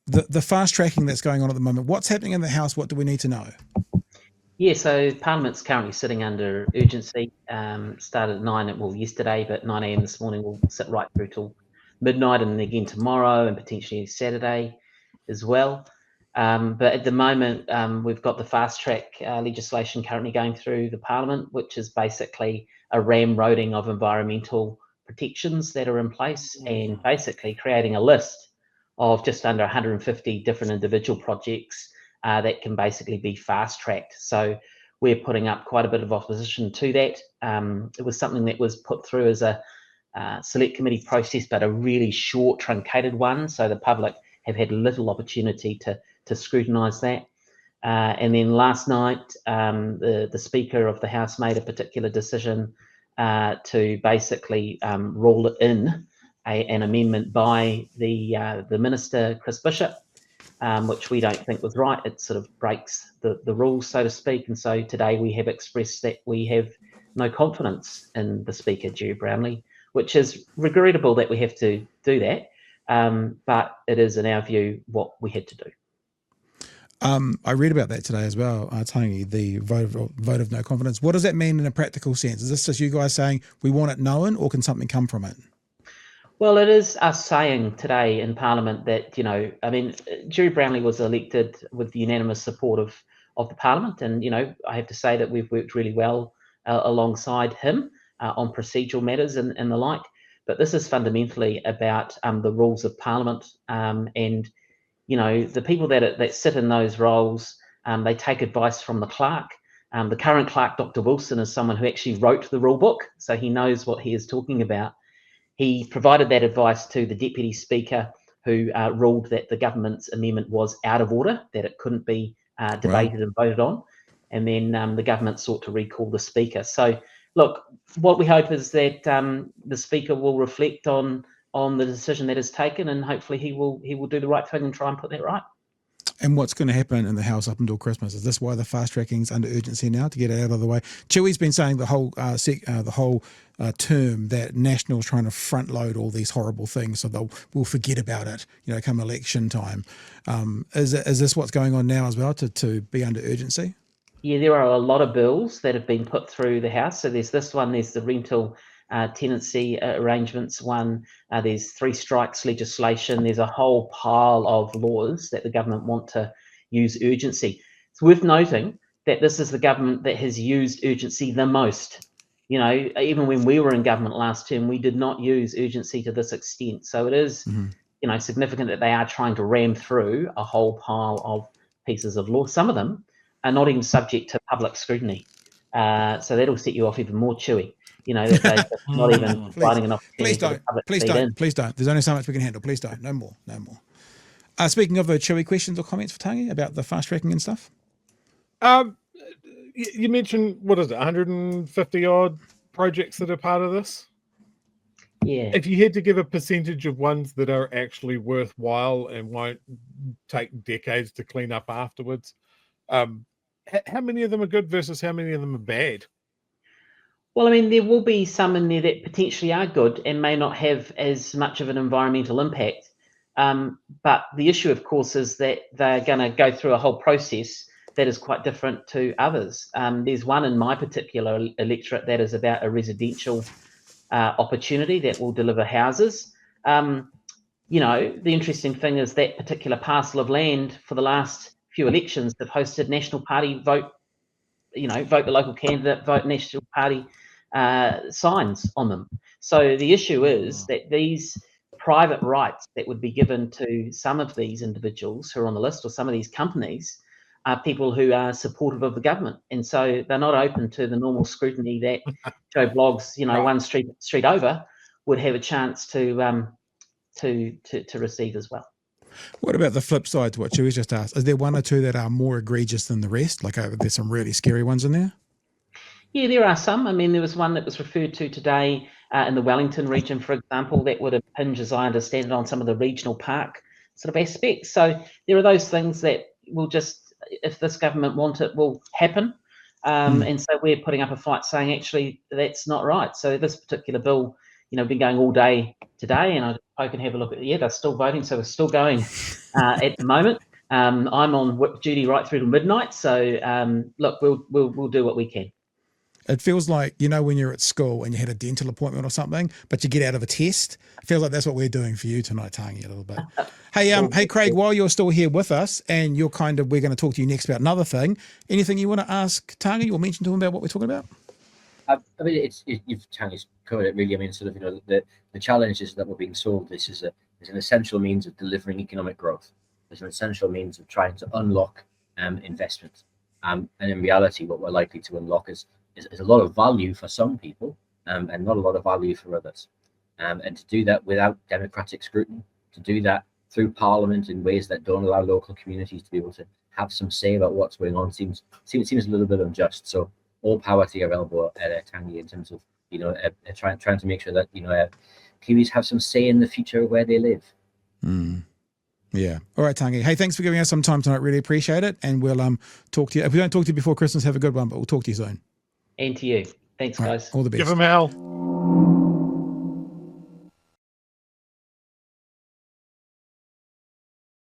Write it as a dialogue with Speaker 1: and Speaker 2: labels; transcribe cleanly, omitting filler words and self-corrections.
Speaker 1: The fast tracking that's going on at the moment, what's happening in the House? What do we need to know?
Speaker 2: Yeah, so Parliament's currently sitting under urgency. Started at 9, well, yesterday, but 9 a.m. this morning will sit right through till midnight, and then again tomorrow and potentially Saturday as well. But at the moment, we've got the fast track legislation currently going through the Parliament, which is basically a ramroding of environmental protections that are in place, and basically creating a list of just under 150 different individual projects that can basically be fast tracked. So we're putting up quite a bit of opposition to that. It was something that was put through as a select committee process, but a really short, truncated one. So the public have had little opportunity to scrutinise that. And then last night, the Speaker of the House made a particular decision to basically rule in an amendment by the Minister, Chris Bishop, which we don't think was right. It sort of breaks the rules, so to speak. And so today we have expressed that we have no confidence in the Speaker, Gerry Brownlee, which is regrettable that we have to do that. But it is, in our view, what we had to do.
Speaker 1: I read about that today as well, Tangi, the vote of no confidence. What does that mean in a practical sense? Is this just you guys saying we want it known, or can something come from it?
Speaker 2: Well, it is us saying today in Parliament that, I mean, Gerry Brownlee was elected with the unanimous support of the Parliament. And, I have to say that we've worked really well alongside him on procedural matters and the like. But this is fundamentally about the rules of Parliament. And, the people that sit in those roles, they take advice from the clerk. The current clerk, Dr. Wilson, is someone who actually wrote the rule book, so he knows what he is talking about. He provided that advice to the Deputy Speaker, who ruled that the government's amendment was out of order, that it couldn't be debated and voted on. And then the government sought to recall the Speaker. So, look, what we hope is that the Speaker will reflect on the decision that is taken, and hopefully he will do the right thing and try and put that right.
Speaker 1: And what's going to happen in the House up until Christmas? Is this why the fast tracking's under urgency now, to get it out of the way? Chewie's been saying the whole term that National's trying to front load all these horrible things, so we'll forget about it, come election time. Is this what's going on now as well, to be under urgency?
Speaker 2: Yeah, there are a lot of bills that have been put through the House. So there's this one, there's the rental tenancy arrangements one, there's 3 strikes legislation, there's a whole pile of laws that the government want to use urgency. It's worth noting that this is the government that has used urgency the most. Even when we were in government last term, we did not use urgency to this extent. So it is, significant that they are trying to ram through a whole pile of pieces of law. Some of them are not even subject to public scrutiny. So that'll set you off even more, Chewie. That they're not even providing an opportunity for the public to feed in.
Speaker 1: Please don't. There's only so much we can handle. Please don't. No more. Speaking of the Chewie, questions or comments for Tangi about the fast tracking and stuff?
Speaker 3: You mentioned, 150 odd projects that are part of this?
Speaker 2: Yeah.
Speaker 3: If you had to give a percentage of ones that are actually worthwhile and won't take decades to clean up afterwards, how many of them are good versus how many of them are bad?
Speaker 2: Well, I mean, there will be some in there that potentially are good and may not have as much of an environmental impact. But the issue, of course, is that they're going to go through a whole process that is quite different to others. There's one in my particular electorate that is about a residential opportunity that will deliver houses. The interesting thing is that particular parcel of land for the last few elections have hosted National Party vote the local candidate, vote National Party signs on them. So the issue is that these private rights that would be given to some of these individuals who are on the list, or some of these companies, are people who are supportive of the government, and so they're not open to the normal scrutiny that Joe Bloggs, one street over, would have a chance to receive as well.
Speaker 1: What about the flip side to what Chewie's just asked? Is there one or two that are more egregious than the rest? Like, there's some really scary ones in there?
Speaker 2: Yeah, there are some. I mean, there was one that was referred to today in the Wellington region, for example, that would impinge, as I understand it, on some of the regional park sort of aspects. So there are those things that will just, if this government wants it, will happen. And so we're putting up a fight saying, actually, that's not right. So this particular bill, been going all day today, and I can have a look at. Yeah, they're still voting, so we're still going at the moment. I'm on duty right through to midnight, so look, we'll do what we can.
Speaker 1: It feels like, when you're at school and you had a dental appointment or something, but you get out of a test. It feels like that's what we're doing for you tonight, Tangi, a little bit. Hey, Craig, while you're still here with us and we're going to talk to you next about another thing, anything you want to ask Tangi or mention to him about what we're talking about?
Speaker 4: I mean, Tangi's covered it really. I mean, sort of, the challenges that were being solved. This is an essential means of delivering economic growth. It's an essential means of trying to unlock investment. And in reality, what we're likely to unlock is a lot of value for some people and not a lot of value for others. And to do that without democratic scrutiny, to do that through Parliament in ways that don't allow local communities to be able to have some say about what's going on seems a little bit unjust. So all power to your elbow, Tangi, in terms of trying to make sure that Kiwis have some say in the future of where they live.
Speaker 1: Yeah. All right, Tangi. Hey, thanks for giving us some time tonight. Really appreciate it. And we'll talk to you. If we don't talk to you before Christmas, have a good one, but we'll talk to you soon.
Speaker 2: And to you. Thanks, guys.
Speaker 1: All the best.
Speaker 3: Give them hell.